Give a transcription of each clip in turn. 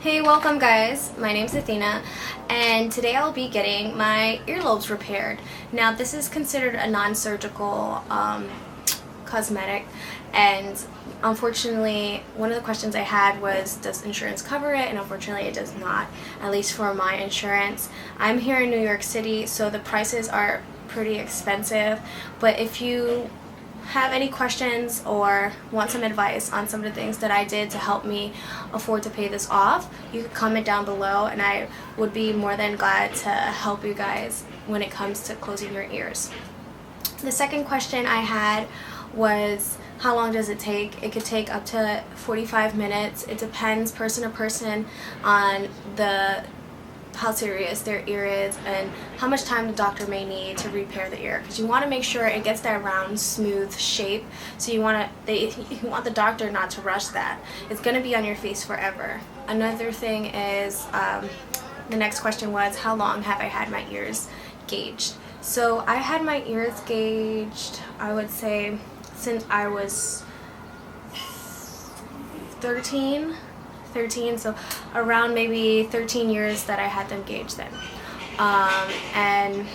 Hey, welcome guys. My name's Athena and today I'll be getting my earlobes repaired. Now this is considered a non-surgical cosmetic, and unfortunately one of the questions I had was, does insurance cover it? And unfortunately it does not, at least for my insurance. I'm here in New York City, so the prices are pretty expensive, but if you have any questions or want some advice on some of the things that I did to help me afford to pay this off, you can comment down below and I would be more than glad to help you guys when it comes to closing your ears. The second question I had was, how long does it take? It could take up to 45 minutes. It depends person to person on how serious their ear is and how much time the doctor may need to repair the ear, because you want to make sure it gets that round, smooth shape. So you want the doctor not to rush that. It's going to be on your face forever. Another thing is, the next question was, how long have I had my ears gauged? So I had my ears gauged, I would say, since I was 13, so around maybe 13 years that I had them gauged then. And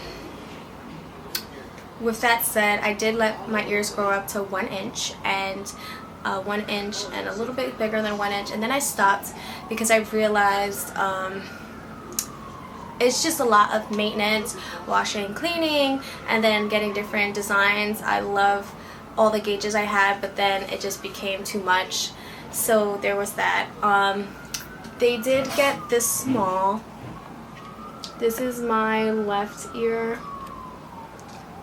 with that said, I did let my ears grow up to 1 inch and 1 inch and a little bit bigger than 1 inch, and then I stopped because I realized it's just a lot of maintenance, washing, cleaning, and then getting different designs. I love all the gauges I had, but then it just became too much. So there was that. They did get this small. This is my left ear.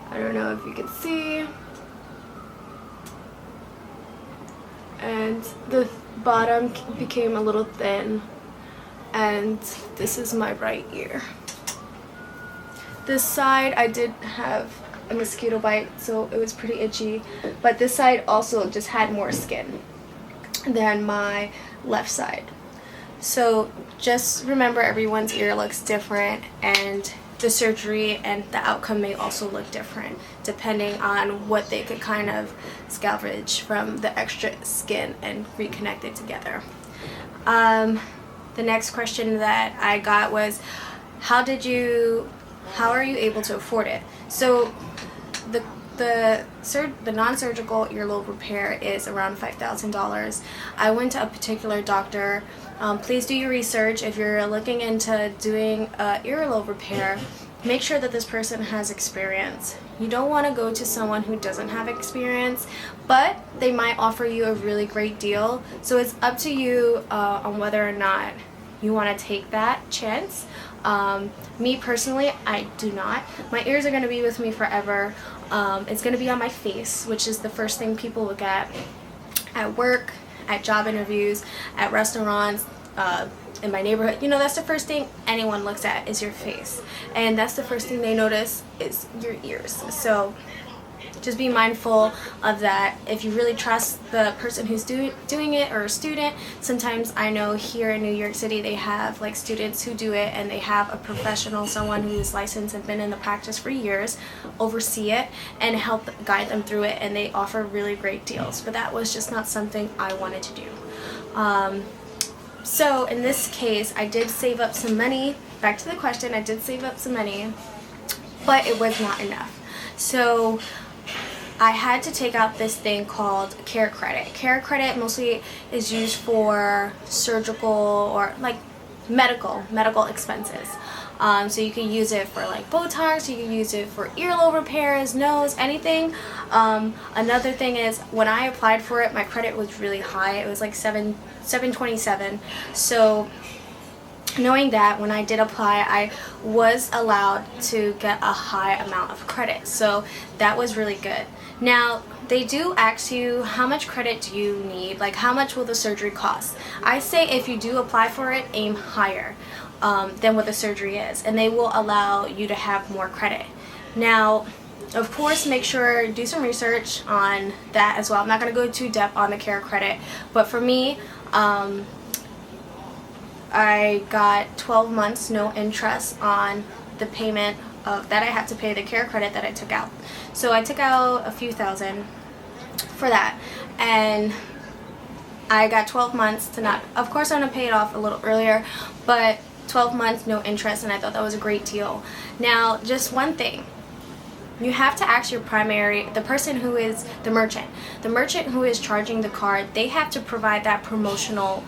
I don't know if you can see. And the bottom became a little thin. And this is my right ear. This side I did have a mosquito bite, so it was pretty itchy. But this side also just had more skin than my left side. So just remember, everyone's ear looks different, and the surgery and the outcome may also look different depending on what they could kind of salvage from the extra skin and reconnect it together. The next question that I got was, how are you able to afford it? So the non-surgical earlobe repair is around $5,000. I went to a particular doctor. Please do your research. If you're looking into doing an earlobe repair, make sure that this person has experience. You don't want to go to someone who doesn't have experience, but they might offer you a really great deal. So it's up to you on whether or not you want to take that chance. Me personally, I do not. My ears are going to be with me forever. It's going to be on my face, which is the first thing people look at work, at job interviews, at restaurants, in my neighborhood. You know, that's the first thing anyone looks at is your face. And that's the first thing they notice is your ears. So just be mindful of that. If you really trust the person who's doing it, or a student, sometimes I know here in New York City they have like students who do it, and they have a professional, someone who's licensed and been in the practice for years, oversee it and help guide them through it, and they offer really great deals. But that was just not something I wanted to do. So in this case, I did save up some money. Back to the question, I did save up some money, but it was not enough. So I had to take out this thing called care credit. Care credit mostly is used for surgical or like medical expenses. So you can use it for like Botox, you can use it for earlobe repairs, nose, anything. Another thing is, when I applied for it, my credit was really high. It was like 727. So knowing that, when I did apply, I was allowed to get a high amount of credit. So that was really good. Now, they do ask you, how much credit do you need? Like, how much will the surgery cost? I say if you do apply for it, aim higher than what the surgery is, and they will allow you to have more credit. Now, of course, make sure, do some research on that as well. I'm not going to go too depth on the care credit, but for me, I got 12 months no interest on the payment that I had to pay, the care credit that I took out. So I took out a few thousand for that, and I got 12 months to not, of course I'm going to pay it off a little earlier, but 12 months, no interest, and I thought that was a great deal. Now, just one thing. You have to ask your the person who is the merchant who is charging the card, they have to provide that promotional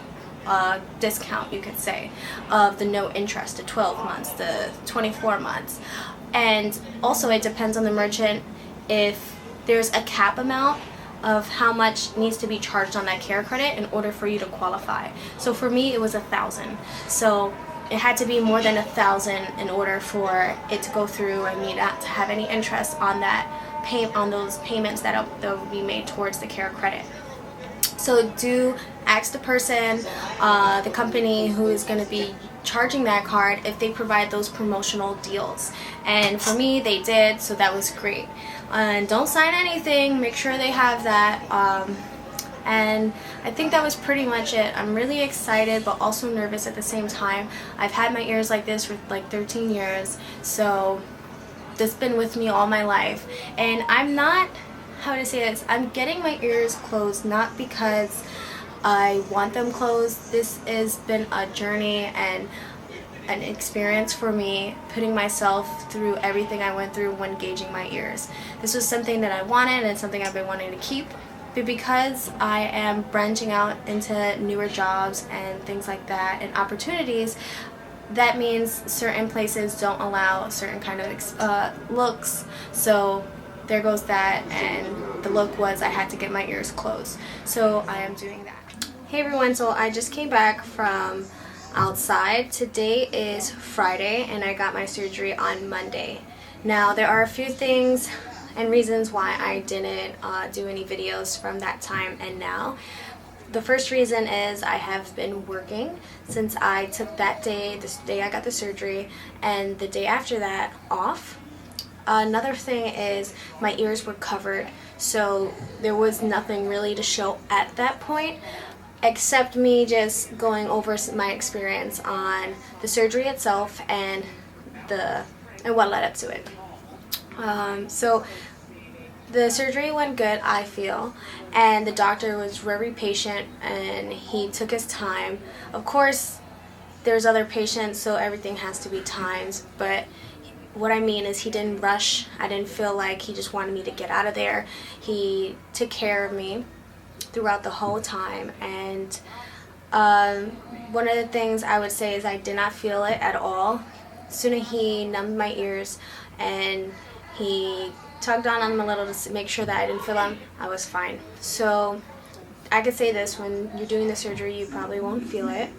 discount, you could say, of the no interest, the 12 months, the 24 months. And also it depends on the merchant if there's a cap amount of how much needs to be charged on that care credit in order for you to qualify. So for me, it was $1,000. So it had to be more than $1,000 in order for it to go through and me not to have any interest on that on those payments that will be made towards the care credit. So do ask the person, the company who is going to be charging that card, if they provide those promotional deals. And for me, they did, so that was great. And don't sign anything, make sure they have that. And I think that was pretty much it. I'm really excited but also nervous at the same time. I've had my ears like this for like 13 years, so this has been with me all my life. And I'm not, how would I say this, I'm getting my ears closed not because I want them closed. This has been a journey and an experience for me, putting myself through everything I went through when gauging my ears. This was something that I wanted and something I've been wanting to keep. But because I am branching out into newer jobs and things like that and opportunities, that means certain places don't allow certain kind of looks. So there goes that, and the look was I had to get my ears closed. So I am doing that. Hey everyone, so I just came back from outside. Today is Friday and I got my surgery on Monday. Now there are a few things and reasons why I didn't do any videos from that time and now. The first reason is I have been working since I took that day, this day I got the surgery, and the day after that off. Another thing is my ears were covered, so there was nothing really to show at that point except me just going over my experience on the surgery itself and what led up to it. So the surgery went good, I feel, and the doctor was very patient and he took his time. Of course, there's other patients, so everything has to be timed, but what I mean is he didn't rush. I didn't feel like he just wanted me to get out of there. He took care of me throughout the whole time, and one of the things I would say is I did not feel it at all. Soon as he numbed my ears and he tugged on them a little to make sure that I didn't feel them, I was fine. So I could say this, when you're doing the surgery you probably won't feel it,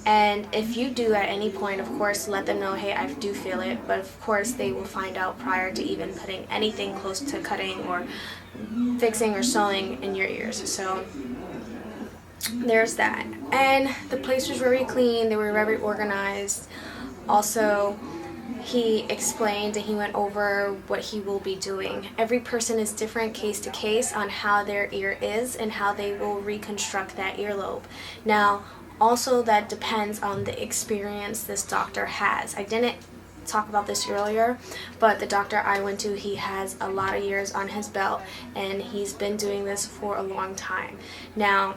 and if you do at any point, of course let them know, hey, I do feel it, but of course they will find out prior to even putting anything close to cutting or fixing or sewing in your ears. So there's that. And the place was very clean, they were very organized. Also, he explained and he went over what he will be doing. Every person is different case to case on how their ear is and how they will reconstruct that earlobe. Now, also that depends on the experience this doctor has. I didn't talk about this earlier, but the doctor I went to, he has a lot of years on his belt and he's been doing this for a long time. Now,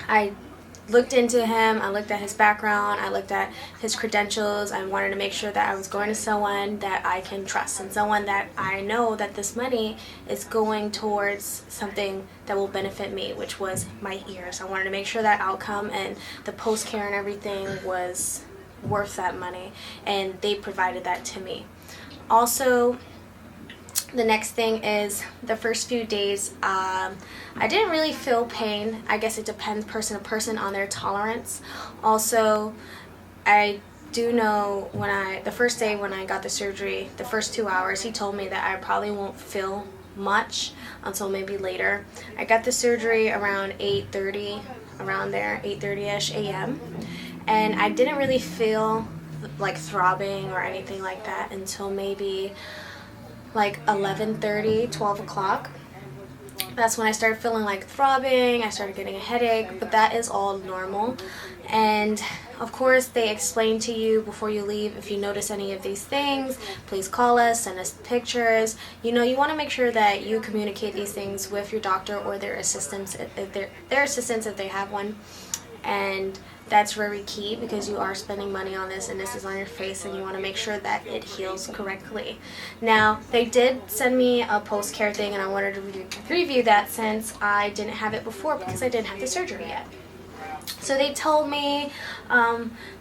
I looked into him, I looked at his background, I looked at his credentials. I wanted to make sure that I was going to someone that I can trust and someone that I know that this money is going towards something that will benefit me, which was my ears. I wanted to make sure that outcome and the post-care and everything was worth that money, and they provided that to me. Also, the next thing is the first few days, I didn't really feel pain. I guess it depends person to person on their tolerance. Also, I do know the first day when I got the surgery, the first 2 hours, he told me that I probably won't feel much until maybe later. I got the surgery around 8:30, around there, 8:30ish a.m. And I didn't really feel like throbbing or anything like that until maybe like 11:30, 12 o'clock. That's when I started feeling like throbbing, I started getting a headache, but that is all normal. And of course, they explain to you before you leave, if you notice any of these things, please call us, send us pictures. You know, you want to make sure that you communicate these things with your doctor or their assistants, if their assistants if they have one. And that's very key, because you are spending money on this, and this is on your face, and you want to make sure that it heals correctly. Now, they did send me a post-care thing, and I wanted to review that since I didn't have it before, because I didn't have the surgery yet. So they told me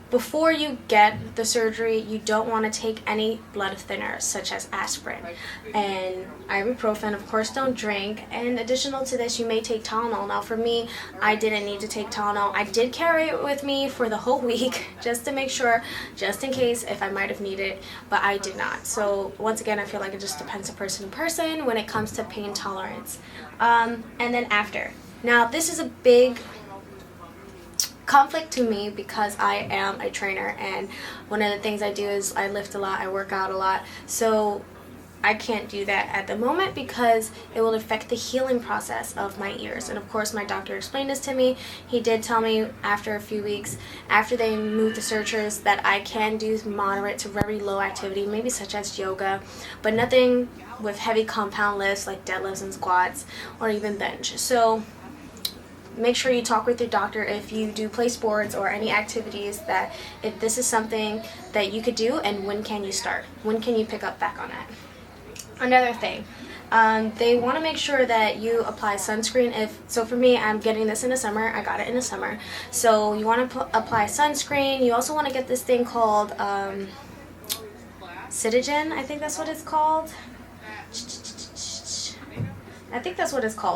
before you get the surgery, you don't want to take any blood thinners such as aspirin and ibuprofen. Of course, don't drink. And additional to this, you may take Tylenol. Now for me, I didn't need to take Tylenol. I did carry it with me for the whole week just to make sure, just in case if I might have needed it, but I did not. So once again, I feel like it just depends on person to person when it comes to pain tolerance. And then after. Now this is a big conflict to me, because I am a trainer, and one of the things I do is I lift a lot, I work out a lot, so I can't do that at the moment because it will affect the healing process of my ears. And of course, my doctor explained this to me. He did tell me after a few weeks, after they moved the sutures, that I can do moderate to very low activity, maybe such as yoga, but nothing with heavy compound lifts like deadlifts and squats or even bench. So make sure you talk with your doctor if you do play sports or any activities, that if this is something that you could do, and when can you start? When can you pick up back on it? Another thing, they want to make sure that you apply sunscreen. So for me, I'm getting this in the summer. I got it in the summer. So you want to apply sunscreen. You also want to get this thing called Citigen. I think that's what it's called.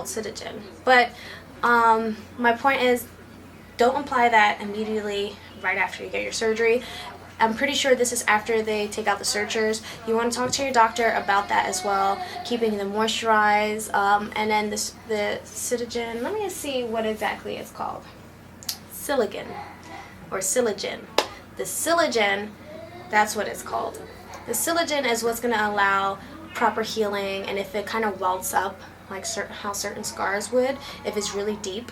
Citigen. But my point is, don't apply that immediately right after you get your surgery. I'm pretty sure this is after they take out the sutures. You want to talk to your doctor about that as well, keeping them moisturized. And then the Citigen, let me see what exactly it's called. Siligen or Siligen. The Siligen, that's what it's called. The Siligen is what's going to allow proper healing, and if it kind of welts up, like how certain scars would, if it's really deep,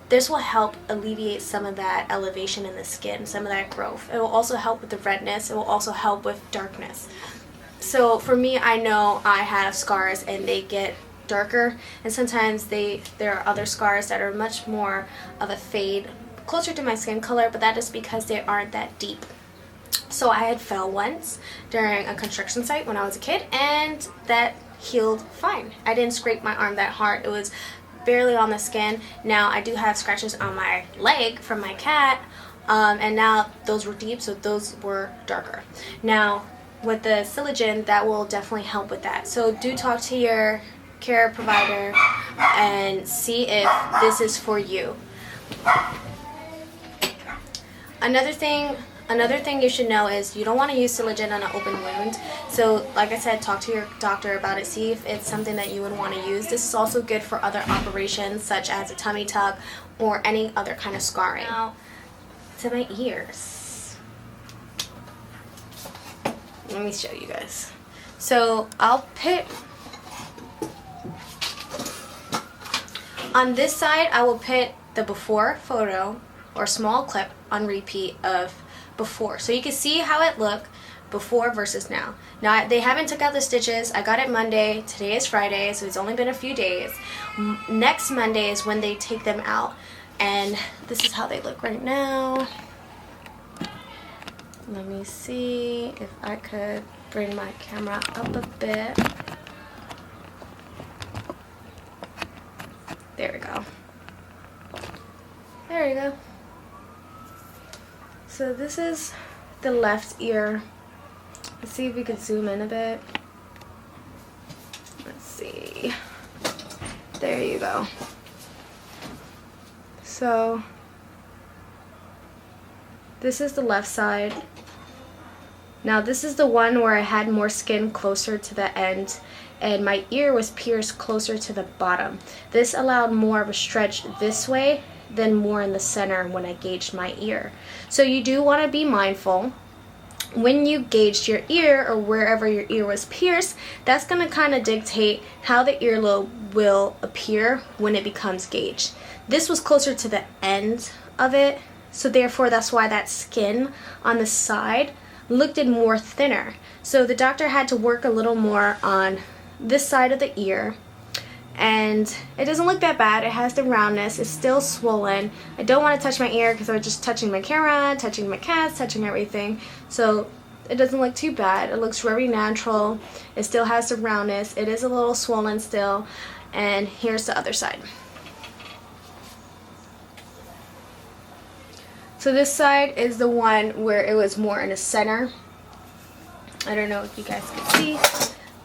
this will help alleviate some of that elevation in the skin, some of that growth. It will also help with the redness. It will also help with darkness. So for me, I know I have scars and they get darker, and sometimes there are other scars that are much more of a fade, closer to my skin color, but that is because they aren't that deep. So I had fell once during a construction site when I was a kid, and that healed fine. I didn't scrape my arm that hard. It was barely on the skin. Now I do have scratches on my leg from my cat, and now those were deep, so those were darker. Now with the Siligen, that will definitely help with that. So do talk to your care provider and see if this is for you. Another thing you should know is you don't want to use Siligen on an open wound. So like I said, talk to your doctor about it. See if it's something that you would want to use. This is also good for other operations such as a tummy tuck or any other kind of scarring. Now to my ears. Let me show you guys. So I'll put on this side, I will put the before photo or small clip on repeat of before, so you can see how it looked before versus now. Now they haven't took out the stitches. I got it Monday. Today is Friday, so it's only been a few days. Next Monday is when they take them out, and this is how they look right now. Let me see if I could bring my camera up a bit. There we go. There we go. So this is the left ear. Let's see if we can zoom in a bit. Let's see. There you go. So this is the left side. Now this is the one where I had more skin closer to the end, and my ear was pierced closer to the bottom. This allowed more of a stretch this way than more in the center when I gauged my ear. So you do want to be mindful when you gauged your ear or wherever your ear was pierced. That's going to kind of dictate how the earlobe will appear when it becomes gauged. This was closer to the end of it So therefore, that's why that skin on the side looked more thinner. So the doctor had to work a little more on this side of the ear. And it doesn't look that bad. It has the roundness. It's still swollen. I don't want to touch my ear because I was just touching my camera, touching my cats, touching everything. So it doesn't look too bad. It looks very natural. It still has the roundness. It is a little swollen still. And here's the other side. So this side is the one where it was more in the center. I don't know if you guys can see.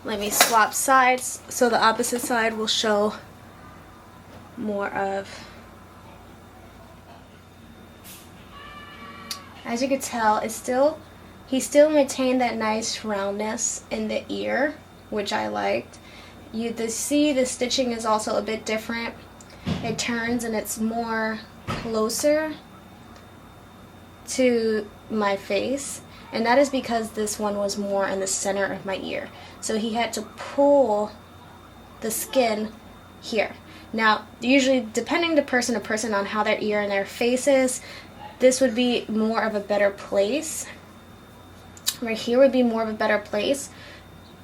Let me swap sides so the opposite side will show more of. As you can tell, he still maintained that nice roundness in the ear, which I liked. You see the stitching is also a bit different. It turns and it's more closer to my face, and that is because this one was more in the center of my ear. So he had to pull the skin here. Now, usually, depending person to person on how their ear and their face is, this would be more of a better place. Right here would be more of a better place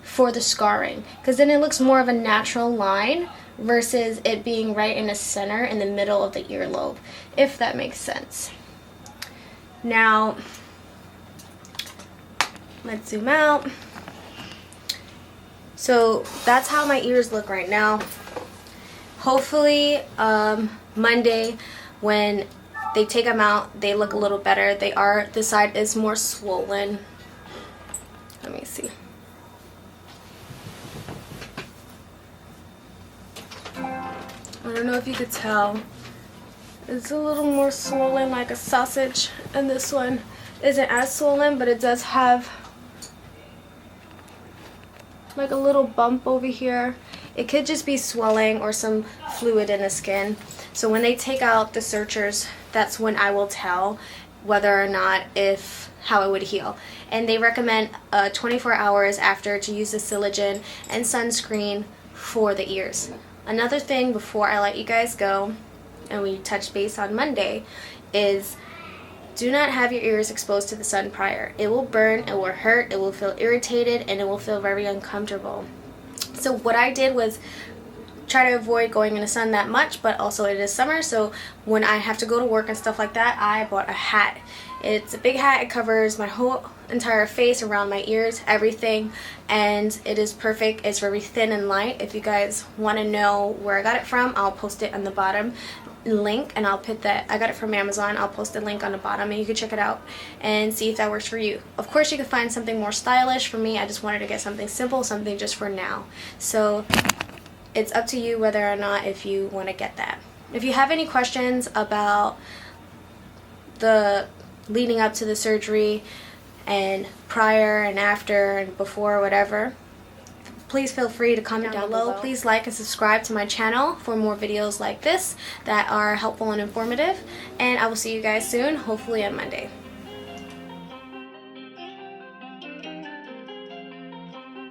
for the scarring, because then it looks more of a natural line versus it being right in the center in the middle of the earlobe, if that makes sense. Now, let's zoom out. So that's how my ears look right now. Hopefully Monday when they take them out, they look a little better. This side is more swollen. Let me see. I don't know if you could tell. It's a little more swollen like a sausage, and this one isn't as swollen, but it does have like a little bump over here. It could just be swelling or some fluid in the skin. So when they take out the sutures, that's when I will tell whether or not how it would heal. And they recommend 24 hours after to use the Silicone and sunscreen for the ears. Another thing before I let you guys go, and we touch base on Monday, is do not have your ears exposed to the sun prior. It will burn, it will hurt, it will feel irritated, and it will feel very uncomfortable. So what I did was try to avoid going in the sun that much, but also it is summer, so when I have to go to work and stuff like that, I bought a hat. It's a big hat. It covers my whole entire face, around my ears, everything, and it is perfect. It's very thin and light. If you guys want to know where I got it from, I'll post it on the bottom link, and I'll put that. I got it from Amazon. I'll post the link on the bottom, and you can check it out and see if that works for you. Of course, you can find something more stylish. For me, I just wanted to get something simple, something just for now. So it's up to you whether or not if you want to get that. If you have any questions about the leading up to the surgery and prior and after and before, whatever, please feel free to comment down below. Please like and subscribe to my channel for more videos like this that are helpful and informative, and I will see you guys soon, hopefully on Monday.